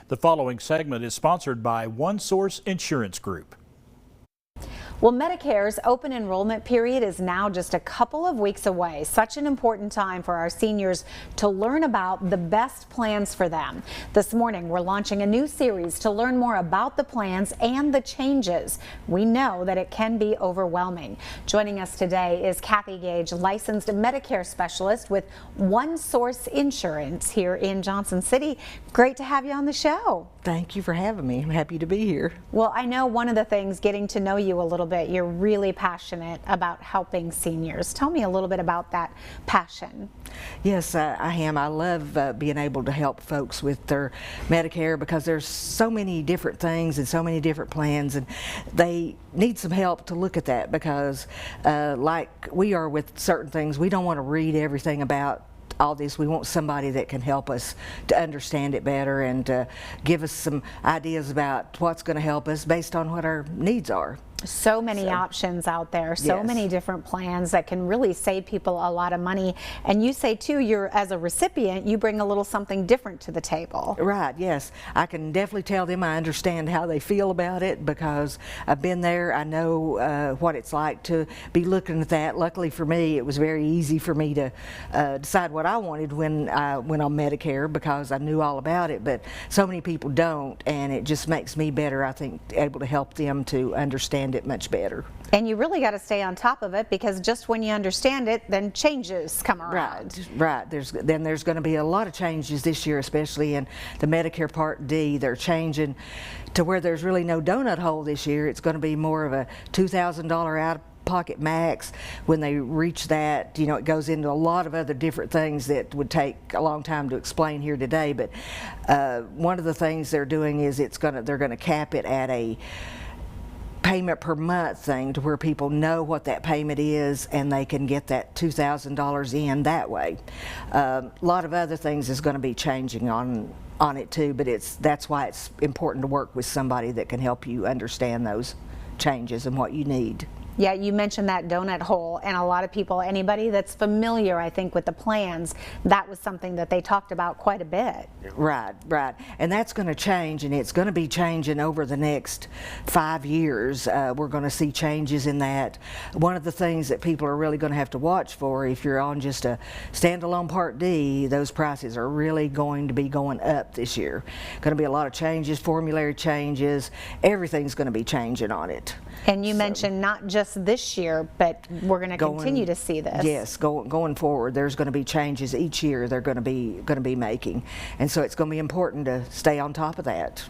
The following segment is sponsored by One Source Insurance Group. Well, Medicare's open enrollment period is now just a couple of weeks away. Such an important time for our seniors to learn about the best plans for them. This morning, we're launching a new series to learn more about the plans and the changes. We know that it can be overwhelming. Joining us today is Kathy Gage, licensed Medicare specialist with One Source Insurance here in Johnson City. Great to have you on the show. Thank you for having me. I'm happy to be here. Well, I know one of the things, getting to know you a little bit, you're really passionate about helping seniors. Tell me a little bit about that passion. Yes, I am. I love being able to help folks with their Medicare because there's so many different things and so many different plans, and they need some help to look at that because like we are with certain things, we don't want to read everything about all this. We want somebody that can help us to understand it better and give us some ideas about what's going to help us based on what our needs are. So many options out there, so yes, many different plans that can really save people a lot of money. And you say too, you're, as a recipient, you bring a little something different to the table. Right, yes. I can definitely tell them I understand how they feel about it because I've been there. I know what it's like to be looking at that. Luckily for me, it was very easy for me to decide what I wanted when I went on Medicare because I knew all about it, but so many people don't, and it just makes me better, I think, able to help them to understand it much better. And you really got to stay on top of it because just when you understand it, then changes come around. Right. There's going to be a lot of changes this year, especially in the Medicare Part D. They're changing to where there's really no donut hole this year. It's going to be more of a $2,000 out-of-pocket max. When they reach that, you know, it goes into a lot of other different things that would take a long time to explain here today. But one of the things they're doing is they're going to cap it at a payment per month thing to where people know what that payment is and they can get that $2,000 in that way. A lot of other things is going to be changing on it too, but that's why it's important to work with somebody that can help you understand those changes and what you need. Yeah, you mentioned that donut hole, and a lot of people, anybody that's familiar, I think, with the plans, that was something that they talked about quite a bit. Right. And that's going to change, and it's going to be changing over the next 5 years. We're going to see changes in that. One of the things that people are really going to have to watch for, if you're on just a standalone Part D, those prices are really going to be going up this year. Going to be a lot of changes, formulary changes, everything's going to be changing on it. And you mentioned not just this year, but we're going to continue to see this. Yes, going forward, there's going to be changes each year they're going to be making, and so it's going to be important to stay on top of that.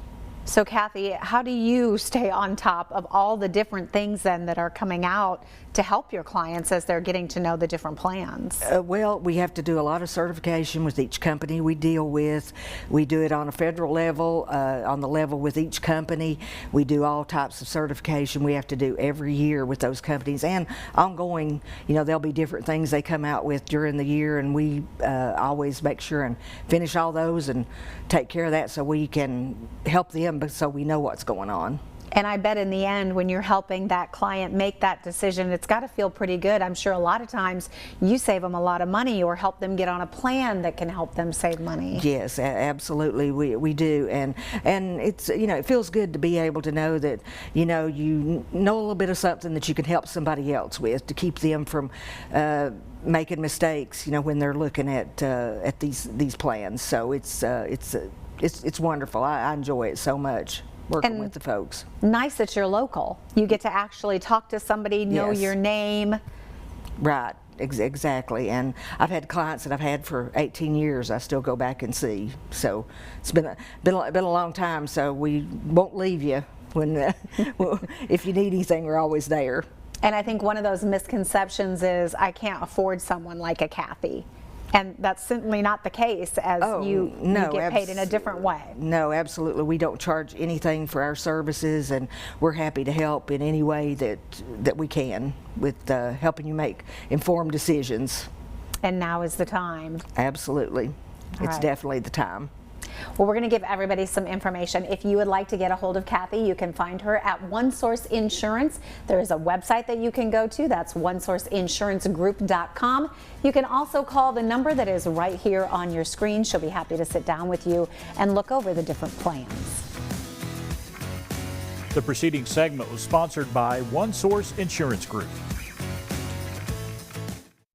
So Kathy, how do you stay on top of all the different things then that are coming out to help your clients as they're getting to know the different plans? Well, we have to do a lot of certification with each company we deal with. We do it on a federal level, on the level with each company. We do all types of certification we have to do every year with those companies, and ongoing, you know, there'll be different things they come out with during the year, and we always make sure and finish all those and take care of that so we can help them, but so we know what's going on. And I bet in the end, when you're helping that client make that decision, it's got to feel pretty good. I'm sure a lot of times you save them a lot of money or help them get on a plan that can help them save money. Yes, absolutely, we do, and it's, you know, it feels good to be able to know that you know a little bit of something that you can help somebody else with to keep them from making mistakes, you know, when they're looking at these plans. So it's wonderful. I enjoy it so much, working with the folks. Nice that you're local. You get to actually talk to somebody, know Yes. your name. Right, exactly. And I've had clients that I've had for 18 years I still go back and see. So it's been a long time, so we won't leave you when if you need anything, we're always there. And I think one of those misconceptions is I can't afford someone like a Kathy. And that's certainly not the case, as you get paid in a different way. No, absolutely. We don't charge anything for our services, and we're happy to help in any way that we can with helping you make informed decisions. And now is the time. Absolutely. It's definitely the time. Well, we're going to give everybody some information. If you would like to get a hold of Kathy, you can find her at One Source Insurance. There is a website that you can go to. That's onesourceinsurancegroup.com. You can also call the number that is right here on your screen. She'll be happy to sit down with you and look over the different plans. The preceding segment was sponsored by One Source Insurance Group.